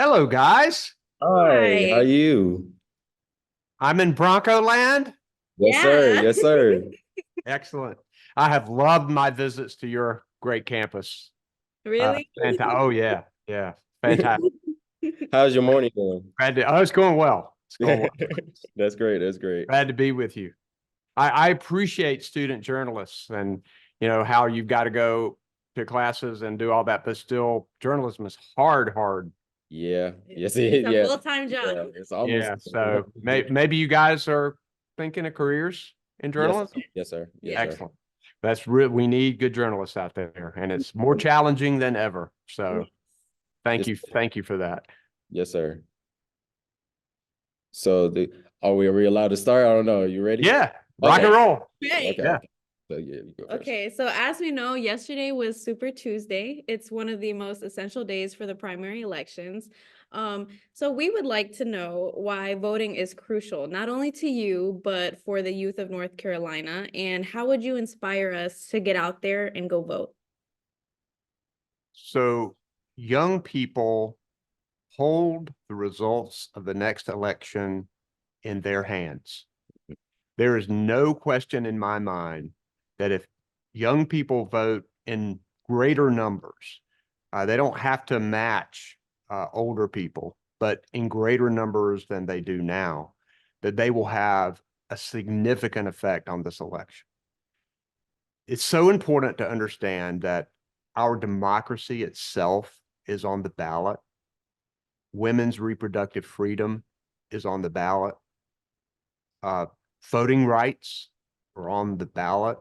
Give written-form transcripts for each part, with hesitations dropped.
Hello, guys. Hi, how are Hi. you? I'm in Bronco land. Yes, sir. Yeah. Yes, sir. Excellent. I have loved my visits to your great campus. Really? Oh, yeah. Yeah. Fantastic. How's your morning going? It's going well. It's going well. That's great. That's great. Glad to be with you. I appreciate student journalists and, how you've got to go to classes and do all that, but still, journalism is hard. Yeah. Yes, It's a yeah. full-time Yeah. job. It's almost. Yeah. So maybe you guys are thinking of careers in Yes. journalism. Yes, sir. Yes, Yeah. sir. Excellent. That's real. We need good journalists out there, and it's more challenging than ever. So Yes, thank you for that. yes, sir. So are we allowed to start? I don't know. Are you ready? Yeah, rock Okay. and roll. Great. Okay. Yeah. Okay. So yeah, you go first. Okay, so as we know, yesterday was Super Tuesday. It's one of the most essential days for the primary elections. So we would like to know why voting is crucial, not only to you, but for the youth of North Carolina. And how would you inspire us to get out there and go vote? So young people hold the results of the next election in their hands. There is no question in my mind that if young people vote in greater numbers, they don't have to match older people, but in greater numbers than they do now, that they will have a significant effect on this election. It's so important to understand that our democracy itself is on the ballot. Women's reproductive freedom is on the ballot. Uh, Voting rights are on the ballot.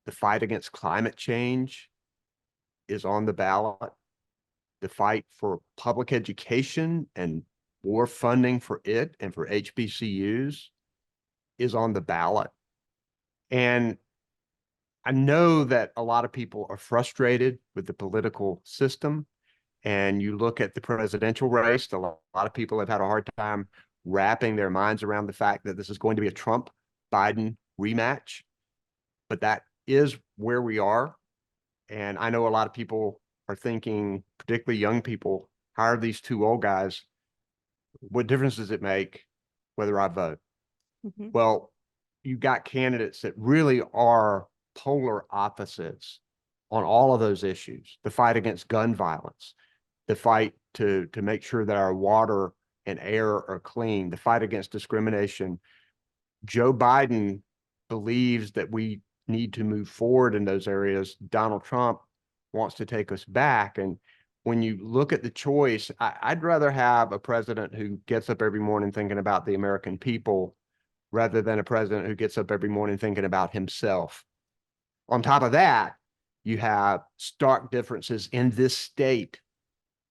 The fight against climate change is on the ballot. The fight for public education and more funding for it and for HBCUs is on the ballot. And I know that a lot of people are frustrated with the political system. And you look at the presidential race, a lot of people have had a hard time wrapping their minds around the fact that this is going to be a Trump Biden rematch. But that is where we are. And I know a lot of people are thinking, particularly young people, how are these two old guys? What difference does it make whether I vote? Mhm. Well, you got candidates that really are polar opposites on all of those issues. The fight against gun violence, the fight to make sure that our water and air are clean, the fight against discrimination. Joe Biden believes that we need to move forward in those areas. Donald Trump wants to take us back. And when you look at the choice, I'd rather have a president who gets up every morning thinking about the American people rather than a president who gets up every morning thinking about himself. On top of that, you have stark differences in this state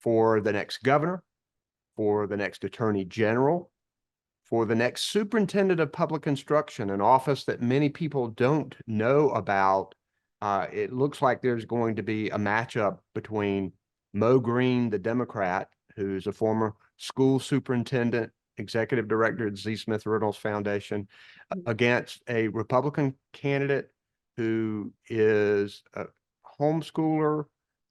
for the next governor, for the next attorney general, for the next superintendent of public instruction, an office that many people don't know about. It looks like there's going to be a matchup between Mo Green, the Democrat, who's a former school superintendent, executive director at Z. Smith Reynolds Foundation, against a Republican candidate who is a homeschooler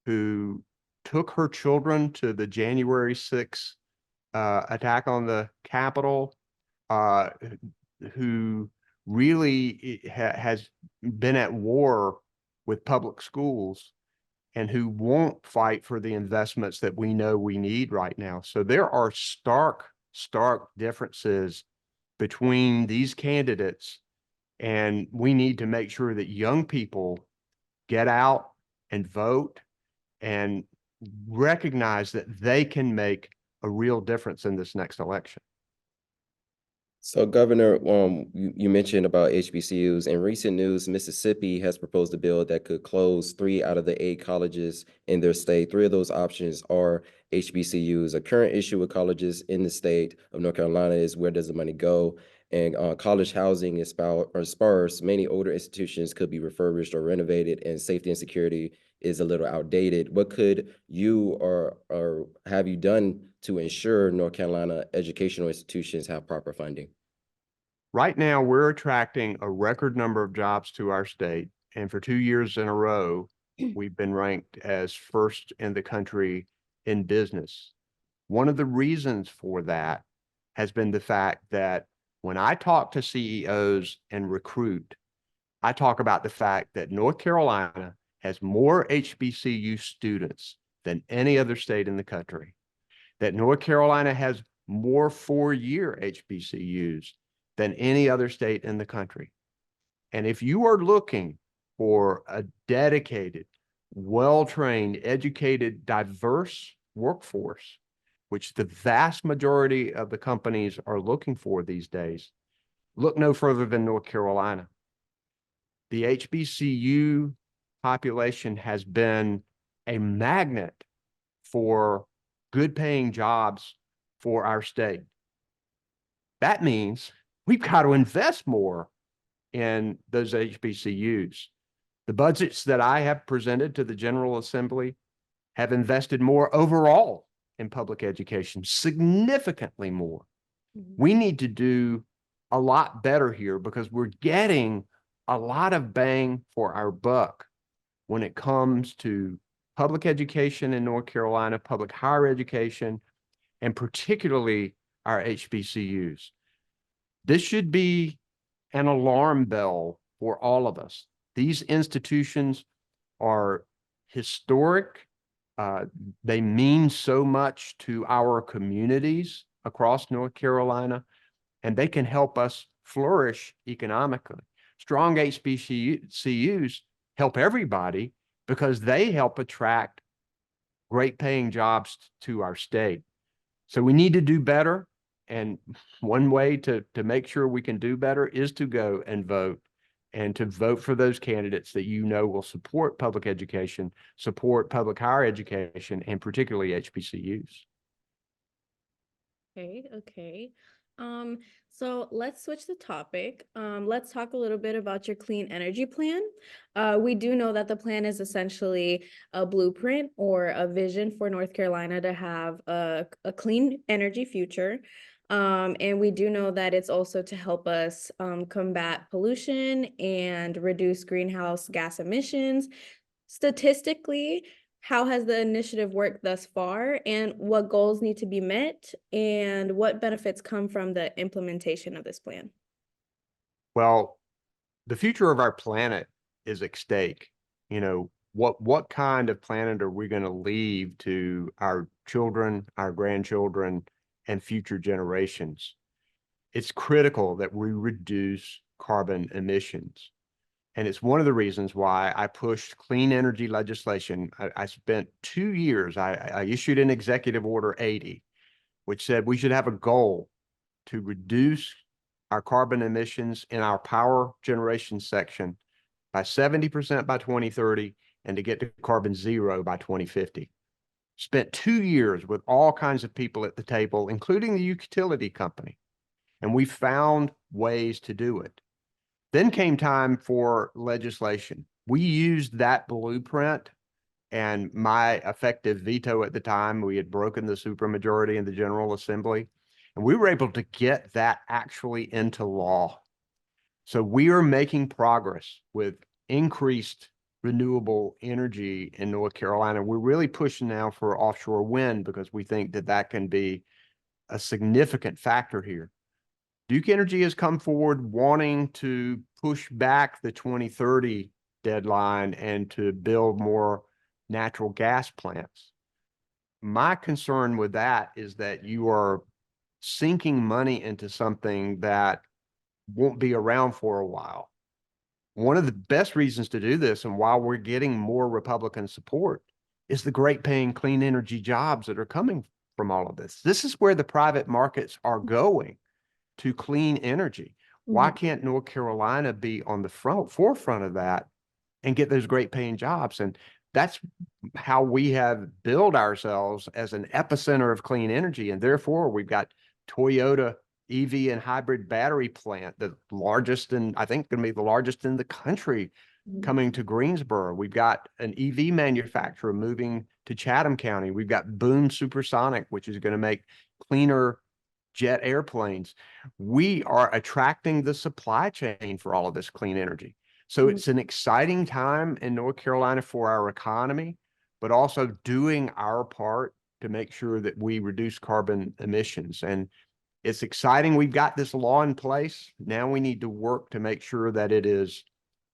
who took her children to the January 6th attack on the Capitol, uh, who really has been at war with public schools and who won't fight for the investments that we know we need right now. So there are stark differences between these candidates, and we need to make sure that young people get out and vote and recognize that they can make a real difference in this next election. So, Governor, you mentioned about HBCUs. In recent news, Mississippi has proposed a bill that could close 3 out of the 8 colleges in their state. 3 of those options are HBCUs. A current issue with colleges in the state of North Carolina is where does the money go? And college housing is sparse. Many older institutions could be refurbished or renovated, and safety and security is a little outdated. What could you or have you done to ensure North Carolina educational institutions have proper funding? Right now, we're attracting a record number of jobs to our state. And for 2 years in a row, we've been ranked as first in the country in business. One of the reasons for that has been the fact that when I talk to CEOs and recruit, I talk about the fact that North Carolina has more HBCU students than any other state in the country, that North Carolina has more four-year HBCUs than any other state in the country. And if you are looking for a dedicated, well-trained, educated, diverse workforce, which the vast majority of the companies are looking for these days, look no further than North Carolina. The HBCU population has been a magnet for good paying jobs for our state. That means we've got to invest more in those HBCUs. The budgets that I have presented to the General Assembly have invested more overall in public education, significantly more. We need to do a lot better here because we're getting a lot of bang for our buck when it comes to public education in North Carolina, public higher education, and particularly our HBCUs. This should be an alarm bell for all of us. These institutions are historic. They mean so much to our communities across North Carolina, and they can help us flourish economically. Strong HBCUs help everybody because they help attract great paying jobs to our state. So we need to do better. And one way to make sure we can do better is to go and vote, and to vote for those candidates that you know will support public education, support public higher education, and particularly HBCUs. Okay. So let's switch the topic. Let's talk a little bit about your clean energy plan. We do know that the plan is essentially a blueprint or a vision for North Carolina to have a clean energy future. And we do know that it's also to help us combat pollution and reduce greenhouse gas emissions. Statistically, how has the initiative worked thus far, and what goals need to be met, and what benefits come from the implementation of this plan? Well, the future of our planet is at stake. You know, what kind of planet are we going to leave to our children, our grandchildren, and future generations? It's critical that we reduce carbon emissions. And it's one of the reasons why I pushed clean energy legislation. I spent 2 years, I issued an executive order 80, which said we should have a goal to reduce our carbon emissions in our power generation section by 70% by 2030 and to get to carbon zero by 2050. Spent 2 years with all kinds of people at the table, including the utility company, and we found ways to do it. Then came time for legislation. We used that blueprint and my effective veto at the time. We had broken the supermajority in the General Assembly, and we were able to get that actually into law. So we are making progress with increased renewable energy in North Carolina. We're really pushing now for offshore wind because we think that that can be a significant factor here. Duke Energy has come forward wanting to push back the 2030 deadline and to build more natural gas plants. My concern with that is that you are sinking money into something that won't be around for a while. One of the best reasons to do this, and while we're getting more Republican support, is the great paying clean energy jobs that are coming from all of this. This is where the private markets are going, to clean energy. Why can't North Carolina be on the forefront of that and get those great paying jobs? And that's how we have built ourselves as an epicenter of clean energy. And therefore, we've got Toyota EV and hybrid battery plant, the largest, and I think going to be the largest in the country, coming to Greensboro. We've got an EV manufacturer moving to Chatham County. We've got Boom Supersonic, which is going to make cleaner jet airplanes. We are attracting the supply chain for all of this clean energy. So it's an exciting time in North Carolina for our economy, but also doing our part to make sure that we reduce carbon emissions. And it's exciting. We've got this law in place. Now we need to work to make sure that it is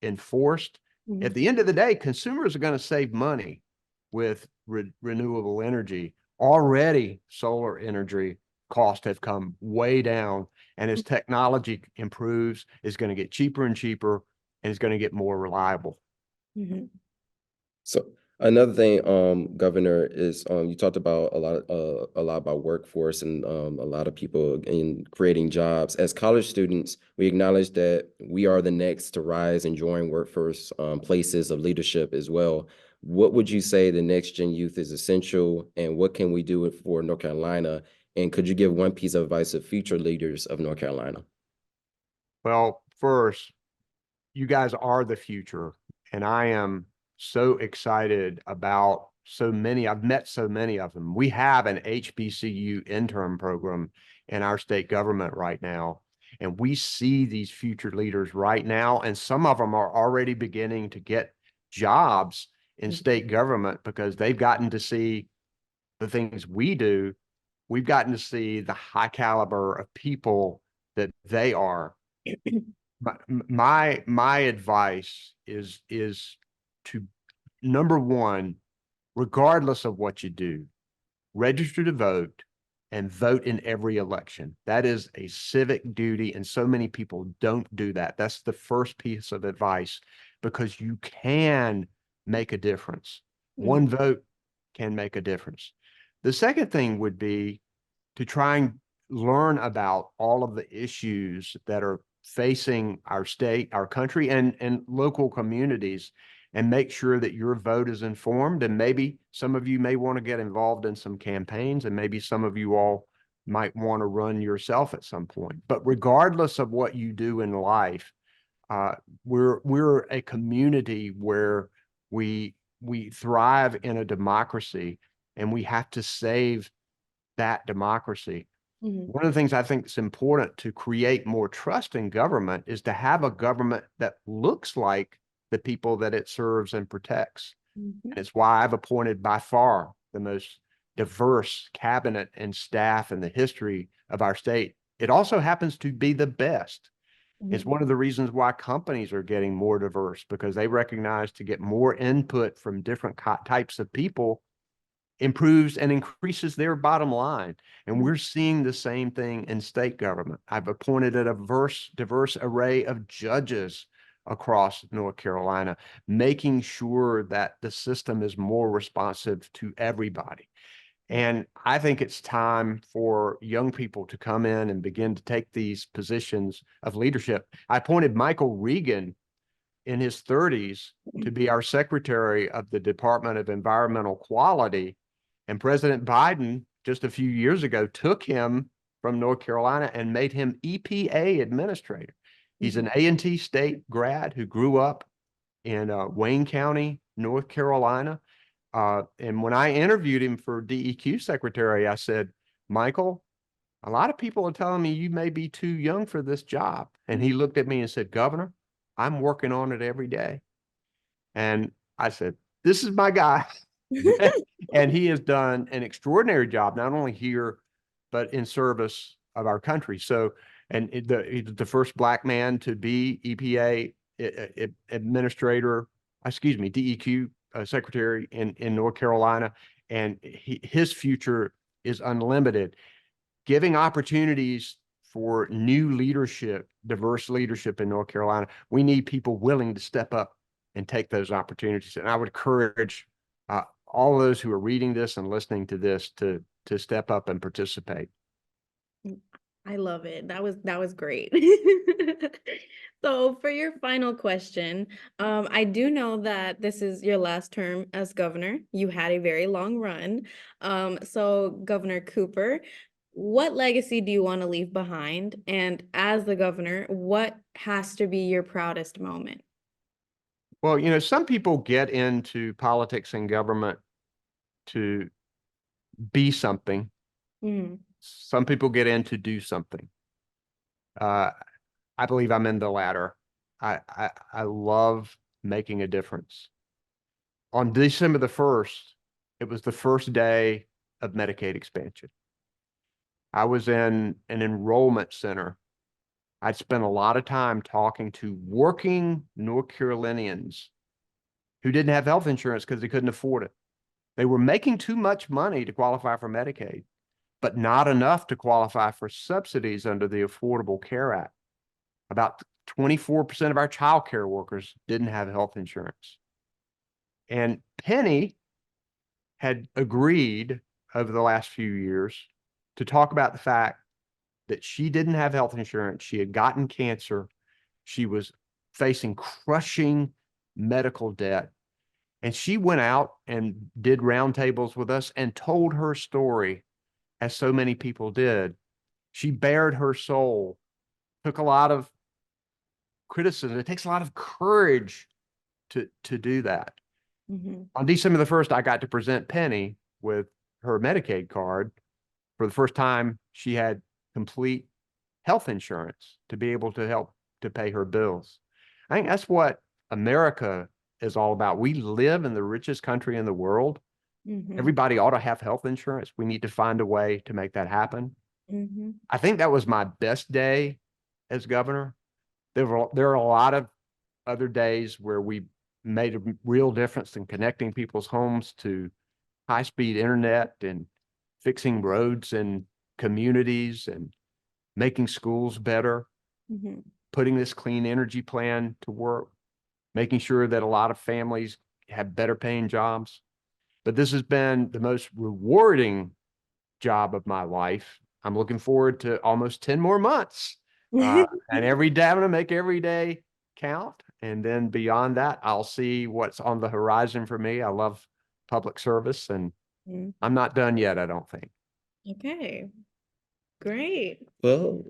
enforced. At the end of the day, consumers are going to save money with renewable energy. Already, solar energy costs have come way down. And as technology improves, it's going to get cheaper and cheaper, and it's going to get more reliable. Mhm. So another thing, Governor, is you talked about a lot about workforce and a lot of people in creating jobs. As college students, we acknowledge that we are the next to rise and join workforce places of leadership as well. What would you say the next gen youth is essential, and what can we do for North Carolina? And could you give one piece of advice to future leaders of North Carolina? Well, first, you guys are the future, and I am so excited about so many. I've met so many of them. We have an HBCU intern program in our state government right now, and we see these future leaders right now, and some of them are already beginning to get jobs in state government because they've gotten to see the things we do. We've gotten to see the high caliber of people that they are. My advice is to, number one, regardless of what you do, register to vote and vote in every election. That is a civic duty, and so many people don't do that. That's the first piece of advice, because you can make a difference. One vote can make a difference. The second thing would be to try and learn about all of the issues that are facing our state, our country, and local communities, and make sure that your vote is informed. And maybe some of you may want to get involved in some campaigns, and maybe some of you all might want to run yourself at some point. But regardless of what you do in life, we're a community where we thrive in a democracy, and we have to save that democracy. One of the things I think is important to create more trust in government is to have a government that looks like the people that it serves and protects. And it's why I've appointed by far the most diverse cabinet and staff in the history of our state. It also happens to be the best. It's one of the reasons why companies are getting more diverse, because they recognize to get more input from different types of people improves and increases their bottom line. And we're seeing the same thing in state government. I've appointed a diverse array of judges across North Carolina, making sure that the system is more responsive to everybody. And I think it's time for young people to come in and begin to take these positions of leadership. I appointed Michael Regan in his 30s to be our Secretary of the Department of Environmental Quality. And President Biden, just a few years ago, took him from North Carolina and made him EPA administrator. He's an A&T State grad who grew up in Wayne County, North Carolina. And when I interviewed him for DEQ secretary, I said, Michael, a lot of people are telling me you may be too young for this job. And he looked at me and said, Governor, I'm working on it every day. And I said, this is my guy. And he has done an extraordinary job, not only here, but in service of our country. So, and he's the first Black man to be EPA administrator, DEQ secretary in North Carolina. And his future is unlimited, giving opportunities for new leadership, diverse leadership in North Carolina. We need people willing to step up and take those opportunities. And I would encourage all those who are reading this and listening to this to step up and participate. I love it. That was great. So for your final question, I do know that this is your last term as governor. You had a very long run. So Governor Cooper, what legacy do you want to leave behind? And as the governor, what has to be your proudest moment? Well, you know, some people get into politics and government to be something. Some people get in to do something. I believe I'm in the latter. I love making a difference. On December the 1st, it was the first day of Medicaid expansion. I was in an enrollment center. I'd spent a lot of time talking to working North Carolinians who didn't have health insurance because they couldn't afford it. They were making too much money to qualify for Medicaid, but not enough to qualify for subsidies under the Affordable Care Act. About 24% of our child care workers didn't have health insurance. And Penny had agreed over the last few years to talk about the fact that she didn't have health insurance. She had gotten cancer. She was facing crushing medical debt. And she went out and did roundtables with us and told her story, as so many people did. She bared her soul, took a lot of criticism. It takes a lot of courage to do that. Mm-hmm. On December the 1st, I got to present Penny with her Medicaid card. For the first time, she had complete health insurance to be able to help to pay her bills. I think that's what America is all about. We live in the richest country in the world. Mm-hmm. Everybody ought to have health insurance. We need to find a way to make that happen. Mm-hmm. I think that was my best day as governor. There are a lot of other days where we made a real difference in connecting people's homes to high-speed internet and fixing roads and communities and making schools better, Mm-hmm. putting this clean energy plan to work, making sure that a lot of families have better paying jobs. But this has been the most rewarding job of my life. I'm looking forward to almost 10 more months. And every day, I'm going to make every day count. And then beyond that, I'll see what's on the horizon for me. I love public service, and Mm. I'm not done yet, I don't think. Okay, great. Well,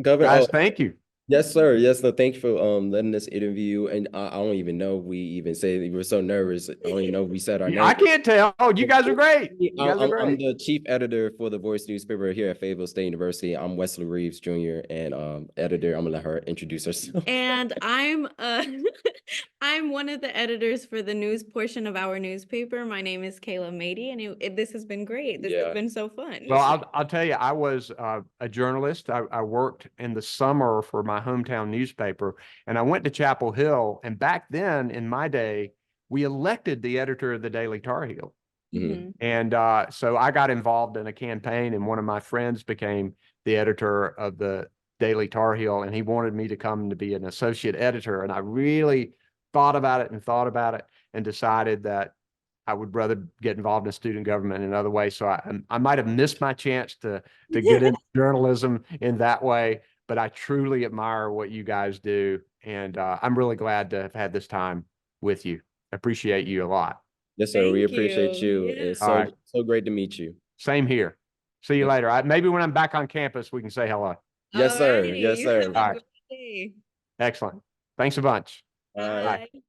Governor, Guys, thank you. yes, sir. Yes, no, thank you for letting us interview. And I don't even know if we even said we were so nervous. I don't even know if we said our name. I can't tell. Oh, you guys are great. You guys are I'm great. the chief editor for the Voice newspaper here at Fayetteville State University. I'm Westley Reaves Jr. and editor. I'm gonna let her introduce herself. And I'm I'm one of the editors for the news portion of our newspaper. My name is Kayla Mady, and this has been great. This has been so fun. Well, I'll tell you, I was a journalist. I worked in the summer for my hometown newspaper, and I went to Chapel Hill. And back then, in my day, we elected the editor of the Daily Tar Heel. Mhm. And so I got involved in a campaign, and one of my friends became the editor of the Daily Tar Heel, and he wanted me to come to be an associate editor. And I really thought about it and decided that I would rather get involved in student government in other ways. So I might have missed my chance to get into journalism in that way, but I truly admire what you guys do. And I'm really glad to have had this time with you. I appreciate you a lot. Yes, sir. We Thank appreciate you. you. Yeah. It's All so right. so great to meet you. Same here. See you later. Maybe when I'm back on campus, we can say hello. Yes, sir. Alrighty, Yes, you sir. have a All right. great day. Excellent. Thanks a bunch. Bye. Bye.